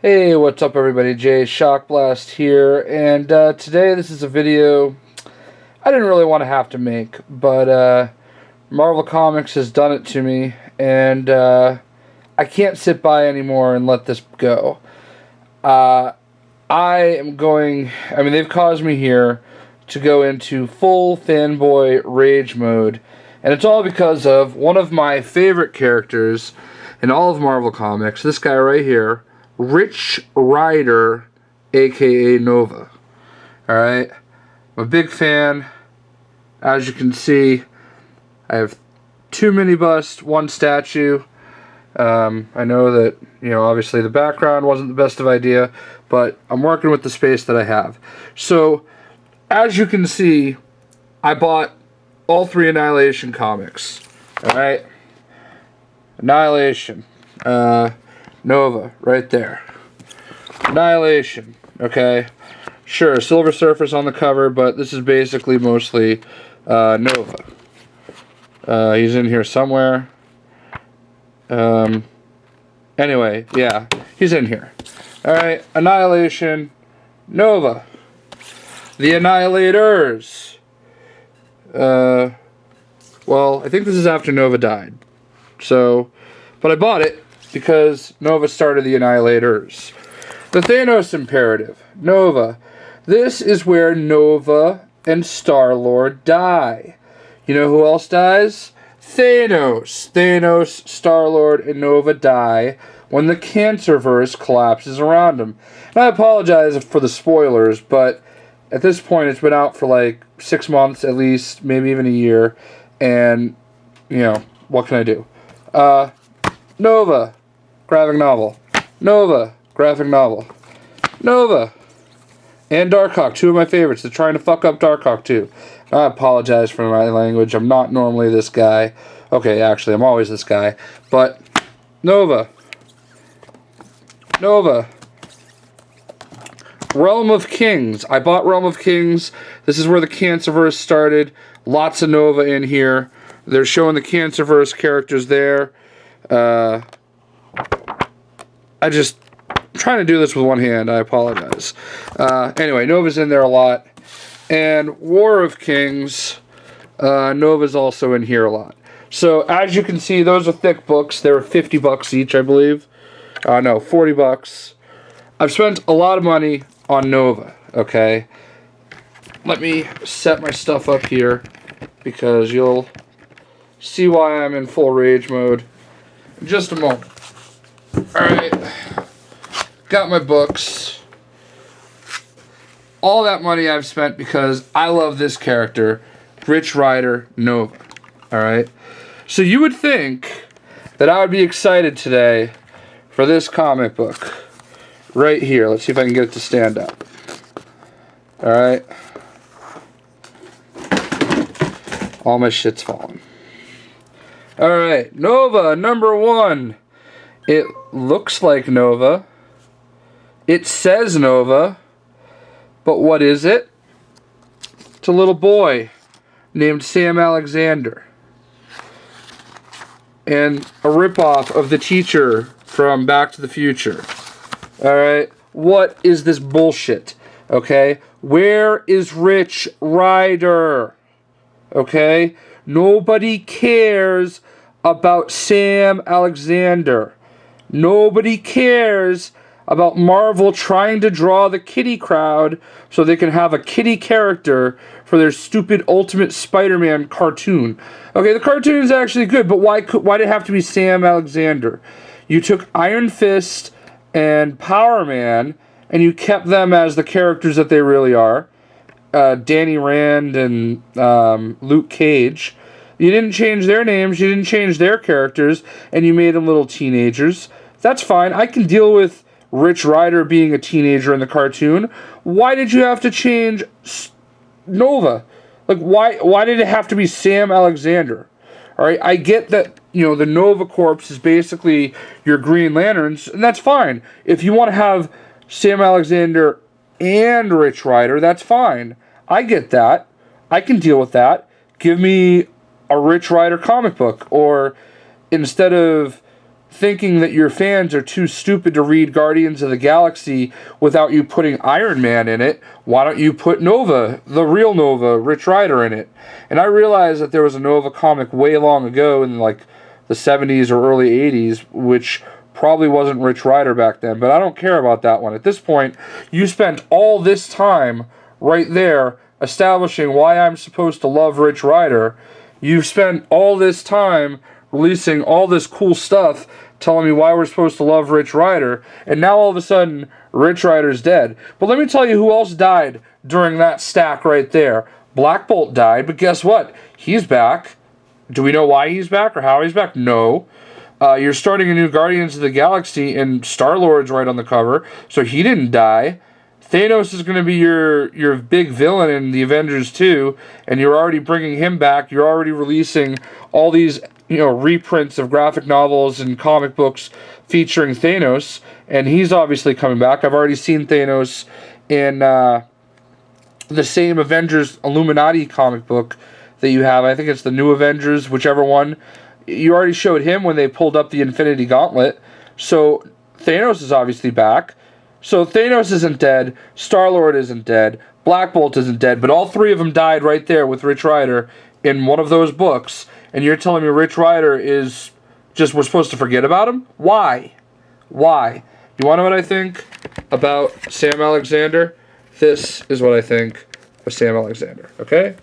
Hey, what's up everybody? Jay Shockblast here, and today this is a video I didn't really want to have to make, but Marvel Comics has done it to me, and I can't sit by anymore and let this go. I am going, they've caused me here to go into full fanboy rage mode, and it's all because of one of my favorite characters in all of Marvel Comics, this guy right here, Rich Rider, aka Nova. Alright? I'm a big fan. As you can see, I have 2 mini busts, 1 statue. I know that, obviously the background wasn't the best of idea, but I'm working with the space that I have. So, as you can see, I bought all 3 Annihilation comics. Alright? Annihilation. Nova, right there. Annihilation, okay? Sure, Silver Surfer's on the cover, but this is basically mostly Nova. He's in here somewhere. Anyway, yeah, he's in here. Alright, Annihilation, Nova. The Annihilators. Well, I think this is after Nova died. So, but I bought it because Nova started the Annihilators. The Thanos Imperative. Nova. This is where Nova and Star-Lord die. You know who else dies? Thanos. Thanos, Star-Lord, and Nova die when the Cancerverse collapses around them. And I apologize for the spoilers, but at this point it's been out for like 6 months at least, maybe even a year, and, what can I do? Nova. Graphic novel. Nova. Graphic novel. Nova. And Darkhawk, 2 of my favorites. They're trying to fuck up Darkhawk too. I apologize for my language. I'm not normally this guy. Okay, actually, I'm always this guy. But, Nova. Nova. Realm of Kings. I bought Realm of Kings. This is where the Cancerverse started. Lots of Nova in here. They're showing the Cancerverse characters there. I'm trying to do this with one hand. I apologize. Anyway, Nova's in there a lot. And War of Kings, Nova's also in here a lot. So, as you can see, those are thick books. They were $50 each, I believe. No, $40. I've spent a lot of money on Nova, okay? Let me set my stuff up here, because you'll see why I'm in full rage mode in just a moment. Alright. Got my books. All that money I've spent because I love this character, Rich Rider Nova. Alright? So you would think that I would be excited today for this comic book. Right here. Let's see if I can get it to stand up. Alright? All my shit's falling. Alright, Nova, number 1. It looks like Nova. It says Nova. But what is it? It's a little boy named Sam Alexander. And a ripoff of the teacher from Back to the Future. Alright? What is this bullshit? Okay? Where is Rich Rider? Okay? Nobody cares about Sam Alexander. Nobody cares about Marvel trying to draw the kiddie crowd so they can have a kiddie character for their stupid Ultimate Spider-Man cartoon. Okay, the cartoon is actually good, but why did it have to be Sam Alexander? You took Iron Fist and Power Man, and you kept them as the characters that they really are. Danny Rand and Luke Cage. You didn't change their names, you didn't change their characters, and you made them little teenagers. That's fine. I can deal with Rich Rider being a teenager in the cartoon. Why did you have to change Nova? Like, why did it have to be Sam Alexander? Alright, I get that, the Nova Corps is basically your Green Lanterns, and that's fine. If you want to have Sam Alexander and Rich Rider, that's fine. I get that. I can deal with that. Give me a Rich Rider comic book, or instead of thinking that your fans are too stupid to read Guardians of the Galaxy without you putting Iron Man in it, why don't you put Nova, the real Nova, Rich Rider, in it? And I realized that there was a Nova comic way long ago in like the 70s or early 80s, which probably wasn't Rich Rider back then, but I don't care about that one. At this point, you spent all this time right there establishing why I'm supposed to love Rich Rider. You've spent all this time releasing all this cool stuff telling me why we're supposed to love Rich Rider, and now all of a sudden, Rich Rider's dead. But let me tell you who else died during that stack right there. Black Bolt died, but guess what? He's back. Do we know why he's back or how he's back? No. You're starting a new Guardians of the Galaxy, and Star-Lord's right on the cover, so he didn't die. Thanos is going to be your big villain in the Avengers 2, and you're already bringing him back. You're already releasing all these, reprints of graphic novels and comic books featuring Thanos, and he's obviously coming back. I've already seen Thanos in the same Avengers Illuminati comic book that you have. I think it's the New Avengers, whichever one. You already showed him when they pulled up the Infinity Gauntlet. So Thanos is obviously back. So Thanos isn't dead, Star-Lord isn't dead, Black Bolt isn't dead, but all three of them died right there with Rich Rider in one of those books, and you're telling me Rich Rider is just, we're supposed to forget about him? Why? Why? You want to know what I think about Sam Alexander? This is what I think of Sam Alexander, okay?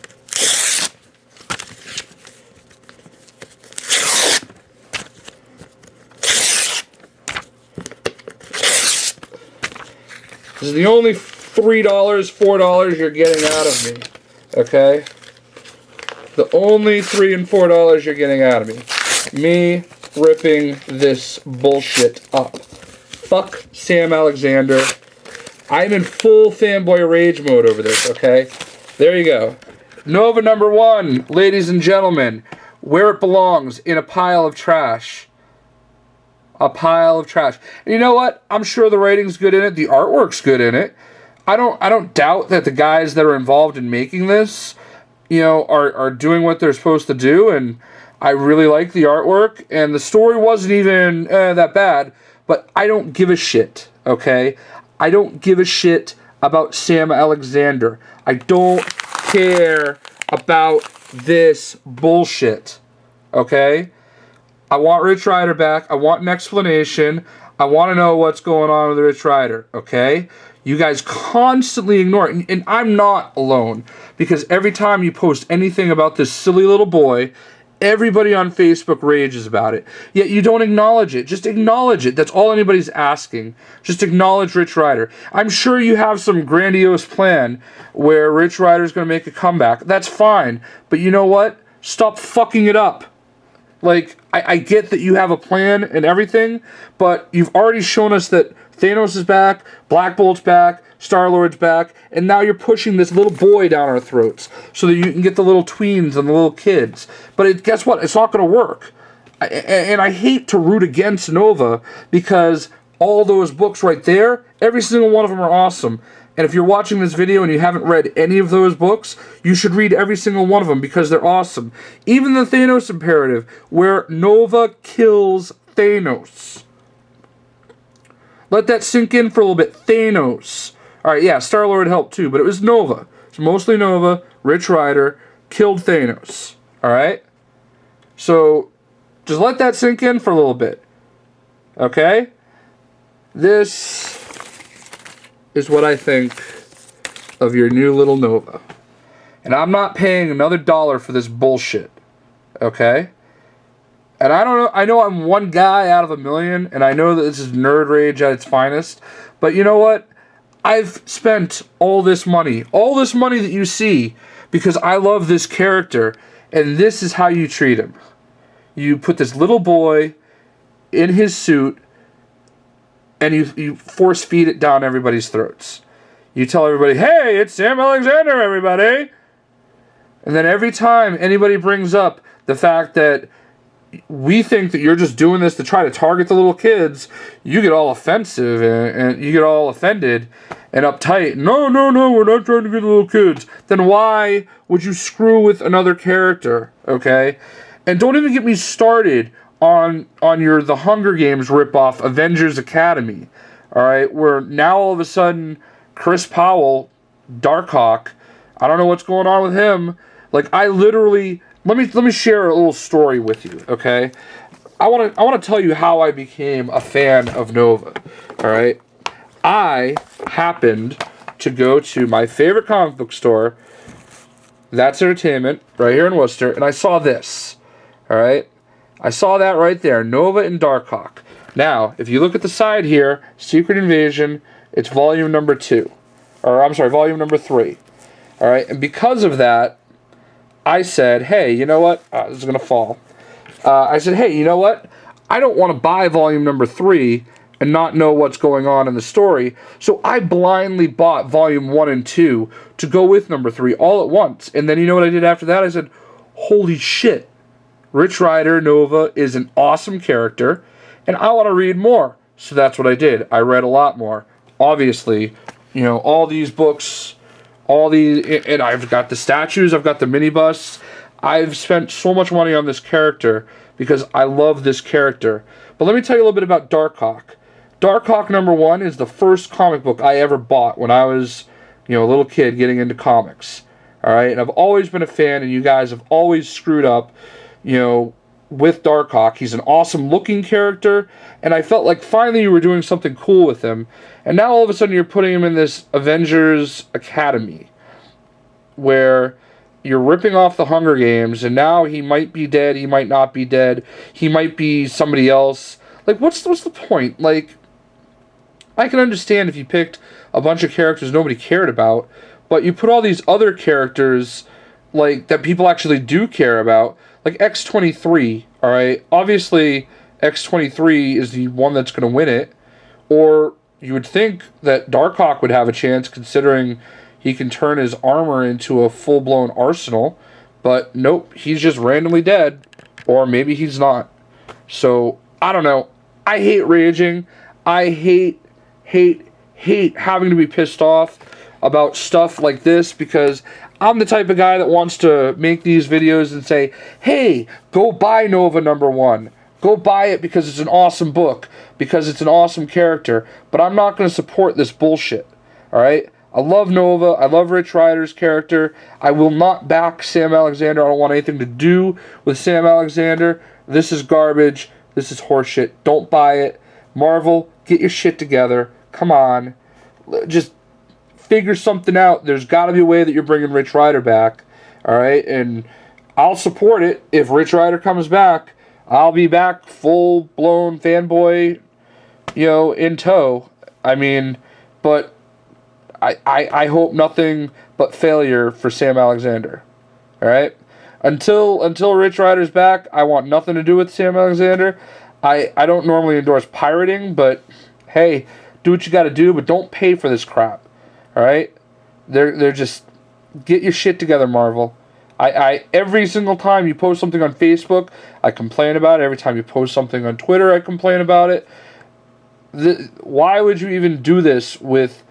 This is the only $3, $4 you're getting out of me, okay? The only $3 and $4 you're getting out of me. Me ripping this bullshit up. Fuck Sam Alexander. I'm in full fanboy rage mode over this, okay? There you go. Nova number 1, ladies and gentlemen. Where it belongs, in a pile of trash. A pile of trash. And you know what? I'm sure the writing's good in it. The artwork's good in it. I don't doubt that the guys that are involved in making this, are doing what they're supposed to do. And I really like the artwork. And the story wasn't even that bad. But I don't give a shit, okay? I don't give a shit about Sam Alexander. I don't care about this bullshit, okay? I want Rich Rider back. I want an explanation. I want to know what's going on with Rich Rider, okay? You guys constantly ignore it. And I'm not alone. Because every time you post anything about this silly little boy, everybody on Facebook rages about it. Yet you don't acknowledge it. Just acknowledge it. That's all anybody's asking. Just acknowledge Rich Rider. I'm sure you have some grandiose plan where Rich Rider's going to make a comeback. That's fine. But you know what? Stop fucking it up. Like, I get that you have a plan and everything, but you've already shown us that Thanos is back, Black Bolt's back, Star-Lord's back, and now you're pushing this little boy down our throats so that you can get the little tweens and the little kids. But guess what? It's not going to work. And I hate to root against Nova because all those books right there, every single one of them are awesome. And if you're watching this video and you haven't read any of those books, you should read every single one of them because they're awesome. Even the Thanos Imperative, where Nova kills Thanos. Let that sink in for a little bit. Thanos. Alright, yeah, Star-Lord helped too, but it was Nova. It's mostly Nova, Rich Rider, killed Thanos. Alright? So, just let that sink in for a little bit. Okay? This is what I think of your new little Nova. And I'm not paying another dollar for this bullshit. Okay? And I don't know, I know I'm one guy out of a million, and I know that this is nerd rage at its finest, but you know what? I've spent all this money that you see, because I love this character, and this is how you treat him. You put this little boy in his suit, and you force feed it down everybody's throats. You tell everybody, hey, it's Sam Alexander, everybody! And then every time anybody brings up the fact that we think that you're just doing this to try to target the little kids, you get all offensive and you get all offended and uptight. No, we're not trying to get the little kids. Then why would you screw with another character, okay? And don't even get me started on your The Hunger Games ripoff, Avengers Academy. All right, where now all of a sudden Chris Powell, Darkhawk, I don't know what's going on with him. Like, I literally, let me share a little story with you, okay? I want to tell you how I became a fan of Nova. All right, I happened to go to my favorite comic book store, That's Entertainment, right here in Worcester, and I saw this. All right, I saw that right there, Nova and Darkhawk. Now, if you look at the side here, Secret Invasion, it's volume number 2. Or, I'm sorry, volume number 3. All right, and because of that, I said, hey, you know what? This is going to fall. I said, hey, you know what? I don't want to buy volume number 3 and not know what's going on in the story. So I blindly bought volume 1 and 2 to go with number 3 all at once. And then you know what I did after that? I said, holy shit. Rich Rider Nova is an awesome character, and I want to read more. So that's what I did. I read a lot more. Obviously, you know, all these books, and I've got the statues, I've got the minibus. I've spent so much money on this character because I love this character. But let me tell you a little bit about Darkhawk. Darkhawk number 1 is the first comic book I ever bought when I was, you know, a little kid getting into comics. All right, and I've always been a fan, and you guys have always screwed up, you know, with Darkhawk. He's an awesome looking character, and I felt like finally you were doing something cool with him. And now all of a sudden you're putting him in this Avengers Academy where you're ripping off the Hunger Games, and now he might be dead, he might not be dead, he might be somebody else. Like, what's the point? Like, I can understand if you picked a bunch of characters nobody cared about, but you put all these other characters, like, that people actually do care about, like X-23, alright? Obviously, X-23 is the one that's going to win it, or you would think that Darkhawk would have a chance, considering he can turn his armor into a full-blown arsenal, but nope, he's just randomly dead, or maybe he's not. So, I don't know. I hate raging. I hate having to be pissed off about stuff like this, because I'm the type of guy that wants to make these videos and say, hey, go buy Nova number 1. Go buy it because it's an awesome book, because it's an awesome character, but I'm not going to support this bullshit, alright? I love Nova, I love Rich Rider's character, I will not back Sam Alexander, I don't want anything to do with Sam Alexander. This is garbage, this is horseshit, don't buy it. Marvel, get your shit together, come on, just figure something out. There's got to be a way that you're bringing Rich Rider back, alright? And I'll support it. If Rich Rider comes back, I'll be back full-blown fanboy, you know, in tow. I mean, but I hope nothing but failure for Sam Alexander, alright? Until Rich Rider's back, I want nothing to do with Sam Alexander. I don't normally endorse pirating, but hey, do what you got to do, but don't pay for this crap. Alright? They're just, get your shit together, Marvel. I every single time you post something on Facebook, I complain about it. Every time you post something on Twitter, I complain about it. Why would you even do this with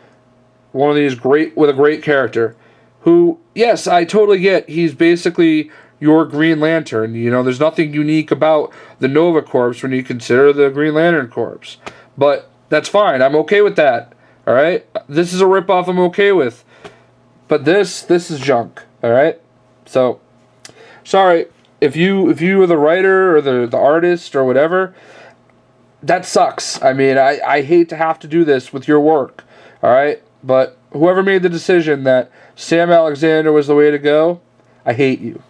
one of these with a great character? Who, yes, I totally get, he's basically your Green Lantern. You know, there's nothing unique about the Nova Corps when you consider the Green Lantern Corps. But that's fine. I'm okay with that. Alright? This is a ripoff I'm okay with. But this is junk. Alright? So, sorry. If you are the writer or the artist or whatever, that sucks. I mean, I hate to have to do this with your work. Alright? But whoever made the decision that Sam Alexander was the way to go, I hate you.